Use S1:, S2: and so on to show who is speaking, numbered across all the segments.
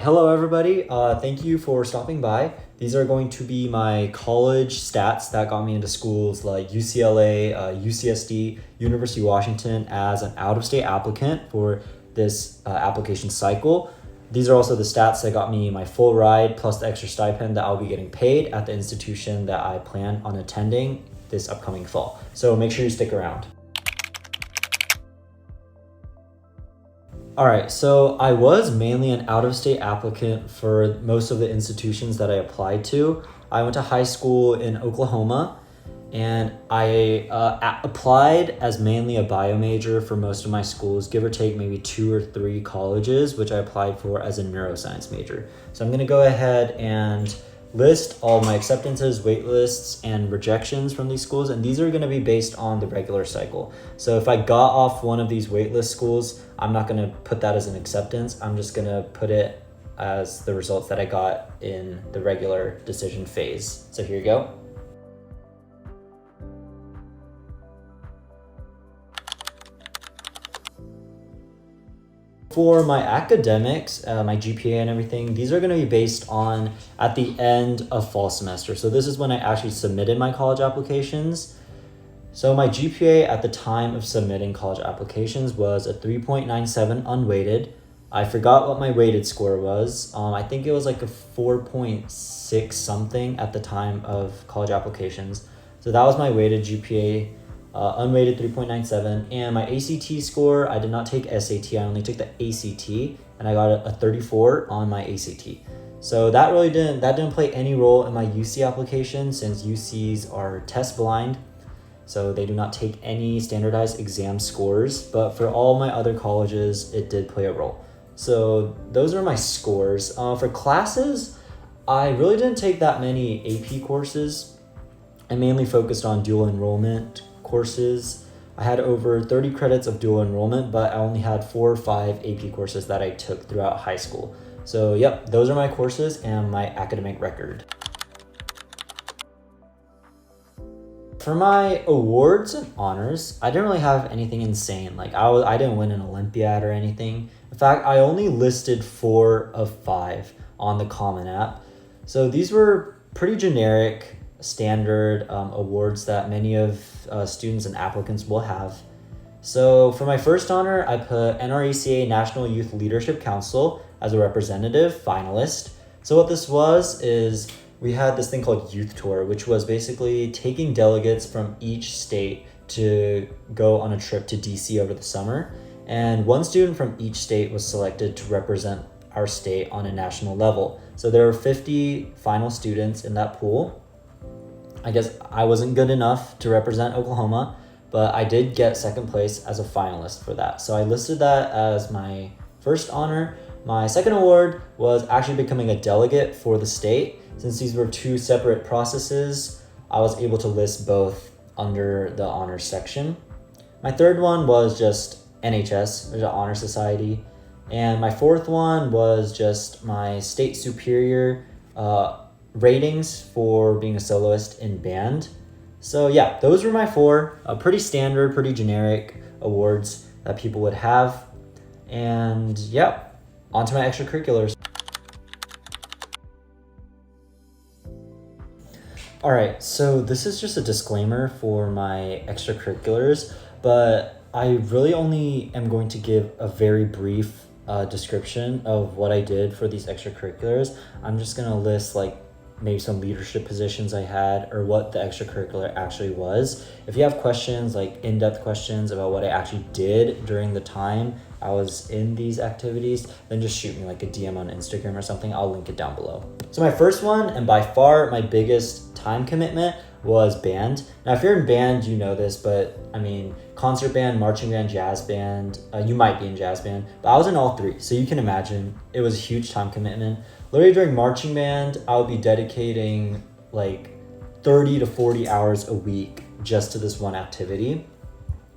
S1: hello everybody. Thank you for stopping by. These are going to be my college stats that got me into schools like UCLA, UCSD, University of Washington as an out-of-state applicant for this application cycle. These are also the stats that got me my full ride plus the extra stipend that I'll be getting paid at the institution that I plan on attending this upcoming fall. So make sure you stick around. All right, so I was mainly an out-of-state applicant for most of the institutions that I applied to. I went to high school in Oklahoma, and I applied as mainly a bio major for most of my schools, give or take maybe 2 or 3 colleges, which I applied for as a neuroscience major. So I'm gonna go ahead and list all my acceptances, wait lists, and rejections from these schools, and these are going to be based on the regular cycle. So if I got off one of these waitlist schools, I'm not going to put that as an acceptance. I'm just going to put it as the results that I got in the regular decision phase. So here you go. For my academics, my GPA and everything, these are going to be based on at the end of fall semester. So this is when I actually submitted my college applications. So my GPA at the time of submitting college applications was a 3.97 unweighted. I forgot what my weighted score was. I think it was like a 4.6 something at the time of college applications. So that was my weighted GPA. Unweighted 3.97, and my ACT score, I did not take SAT, I only took the ACT, and I got a 34 on my ACT. So that didn't play any role in my UC application, since UCs are test blind, so they do not take any standardized exam scores, but for all my other colleges, it did play a role. So those are my scores. For classes, I really didn't take that many AP courses. I mainly focused on dual enrollment courses. I had over 30 credits of dual enrollment, but I only had 4 or 5 AP courses that I took throughout high school. So yep, those are my courses and my academic record. For my awards and honors, I didn't really have anything insane. Like I didn't win an Olympiad or anything. In fact, I only listed 4 of 5 on the Common App. So these were pretty generic, standard awards that many of students and applicants will have. So for my first honor, I put NRACA National Youth Leadership Council as a representative finalist. So what this was is we had this thing called Youth Tour, which was basically taking delegates from each state to go on a trip to DC over the summer. And one student from each state was selected to represent our state on a national level. So there were 50 final students in that pool. I guess I wasn't good enough to represent Oklahoma, but I did get second place as a finalist for that. So I listed that as my first honor. My second award was actually becoming a delegate for the state. Since these were 2 separate processes, I was able to list both under the honors section. My third one was just NHS, there's an honor society. And my fourth one was just my state superior ratings for being a soloist in band. So yeah, those were my 4 pretty standard, pretty generic awards that people would have. And yeah, on to my extracurriculars. All right, so this is just a disclaimer for my extracurriculars, but I really only am going to give a very brief description of what I did for these extracurriculars. I'm just gonna list like maybe some leadership positions I had or what the extracurricular actually was. If you have questions, like in-depth questions about what I actually did during the time I was in these activities, then just shoot me like a DM on Instagram or something. I'll link it down below. So my first one, and by far my biggest time commitment, was band. Now, if you're in band, you know this, but I mean, concert band, marching band, jazz band, you might be in jazz band, but I was in all 3. So you can imagine it was a huge time commitment. Literally during marching band, I'll be dedicating like 30 to 40 hours a week just to this one activity.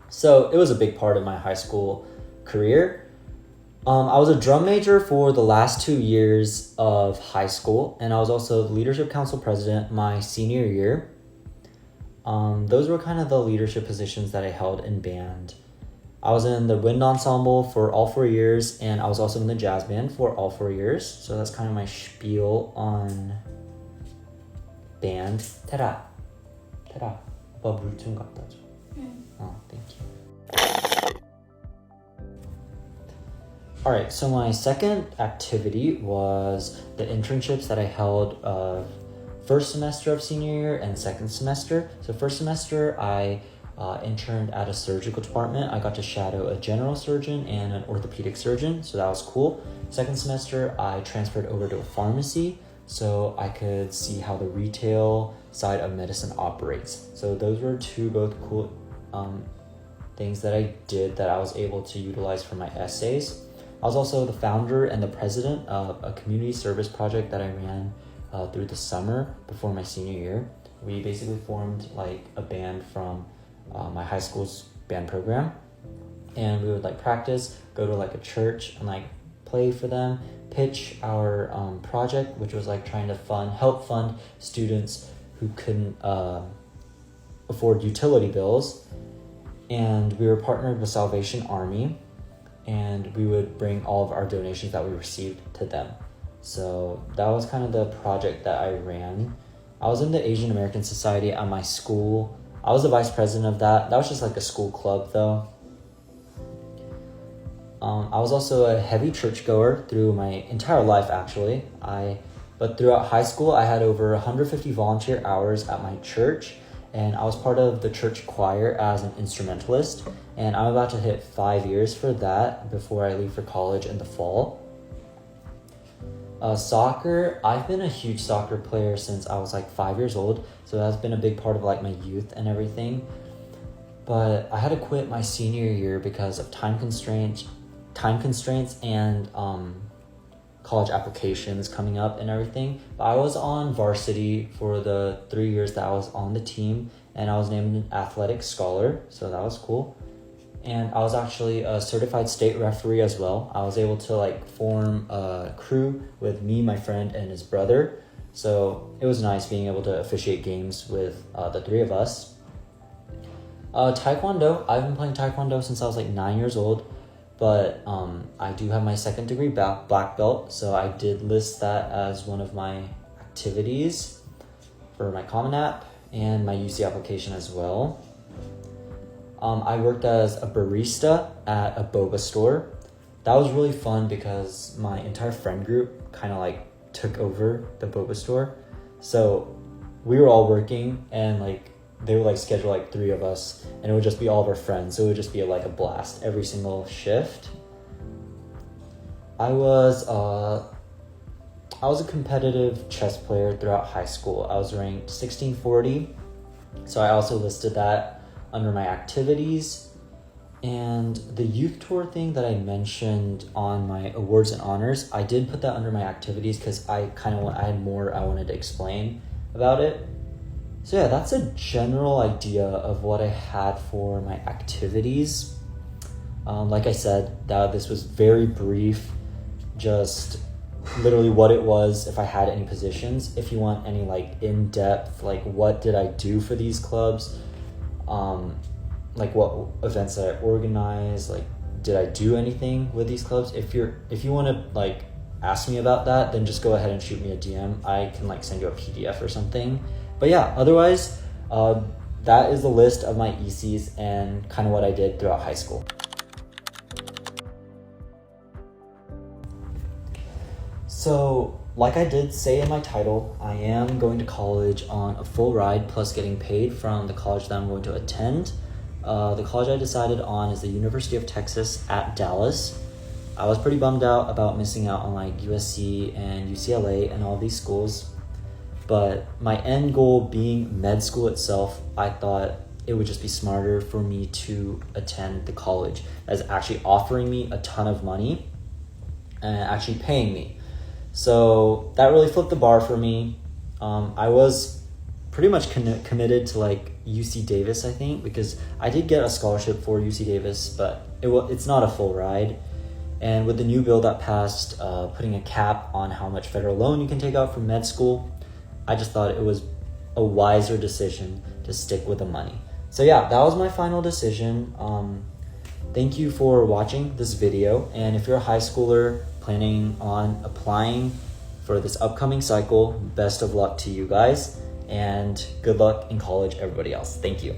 S1: So it was a big part of my high school career. I was a drum major for the last 2 years of high school, and I was also the leadership council president my senior year. Those were kind of the leadership positions that I held in band. I was in the wind ensemble for all 4 years, and I was also in the jazz band for all 4 years. So that's kind of my spiel on band. Tera. 오빠 물 좀 갖다 줘. Oh, thank you. Alright, so my second activity was the internships that I held first semester of senior year and second semester. So first semester, I interned at a surgical department. I got to shadow a general surgeon and an orthopedic surgeon, so that was cool. Second semester, I transferred over to a pharmacy, so I could see how the retail side of medicine operates. So those were two both cool things that I did that I was able to utilize for my essays. I was also the founder and the president of a community service project that I ran through the summer before my senior year. We basically formed like a band from my high school's band program, and we would like practice, go to like a church and like play for them, pitch our project, which was like trying to help fund students who couldn't afford utility bills. And we were partnered with Salvation Army, and we would bring all of our donations that we received to them. So that was kind of the project that I ran. I was in the Asian American Society at my school. I was the vice president of that. That was just like a school club though. I was also a heavy churchgoer through my entire life actually. But throughout high school, I had over 150 volunteer hours at my church, and I was part of the church choir as an instrumentalist, and I'm about to hit 5 years for that before I leave for college in the fall. Soccer, I've been a huge soccer player since I was like 5 years old, so that's been a big part of like my youth and everything. But I had to quit my senior year because of time constraints and college applications coming up and everything. But I was on varsity for the 3 years that I was on the team, and I was named an athletic scholar, so that was cool. And I was actually a certified state referee as well. I was able to like form a crew with me, my friend, and his brother. So it was nice being able to officiate games with the three of us. Taekwondo, I've been playing Taekwondo since I was like 9 years old, but I do have my second degree black belt, so I did list that as one of my activities for my Common App and my UC application as well. I worked as a barista at a boba store. That was really fun because my entire friend group kind of like took over the boba store. So we were all working, and like they would like schedule like 3 of us, and it would just be all of our friends. So it would just be like a blast every single shift. I was a competitive chess player throughout high school. I was ranked 1640. So I also listed that under my activities. And the youth tour thing that I mentioned on my awards and honors, I did put that under my activities because I had more I wanted to explain about it. So yeah, that's a general idea of what I had for my activities. Like I said, this was very brief, just literally what it was if I had any positions. If you want any like in-depth, like what did I do for these clubs, like what events did I organize, like did I do anything with these clubs? If you want to like ask me about that, then just go ahead and shoot me a DM. I can like send you a PDF or something. But yeah, otherwise, that is the list of my ECs and kind of what I did throughout high school. So, like I did say in my title, I am going to college on a full ride plus getting paid from the college that I'm going to attend. The college I decided on is the University of Texas at Dallas. I was pretty bummed out about missing out on like USC and UCLA and all these schools. But my end goal being med school itself, I thought it would just be smarter for me to attend the college that's actually offering me a ton of money and actually paying me. So that really flipped the bar for me. I was pretty much committed to like UC Davis, I think, because I did get a scholarship for UC Davis, but it's not a full ride. And with the new bill that passed, putting a cap on how much federal loan you can take out from med school, I just thought it was a wiser decision to stick with the money. So yeah, that was my final decision. Thank you for watching this video. And if you're a high schooler planning on applying for this upcoming cycle, best of luck to you guys, and good luck in college, everybody else. Thank you.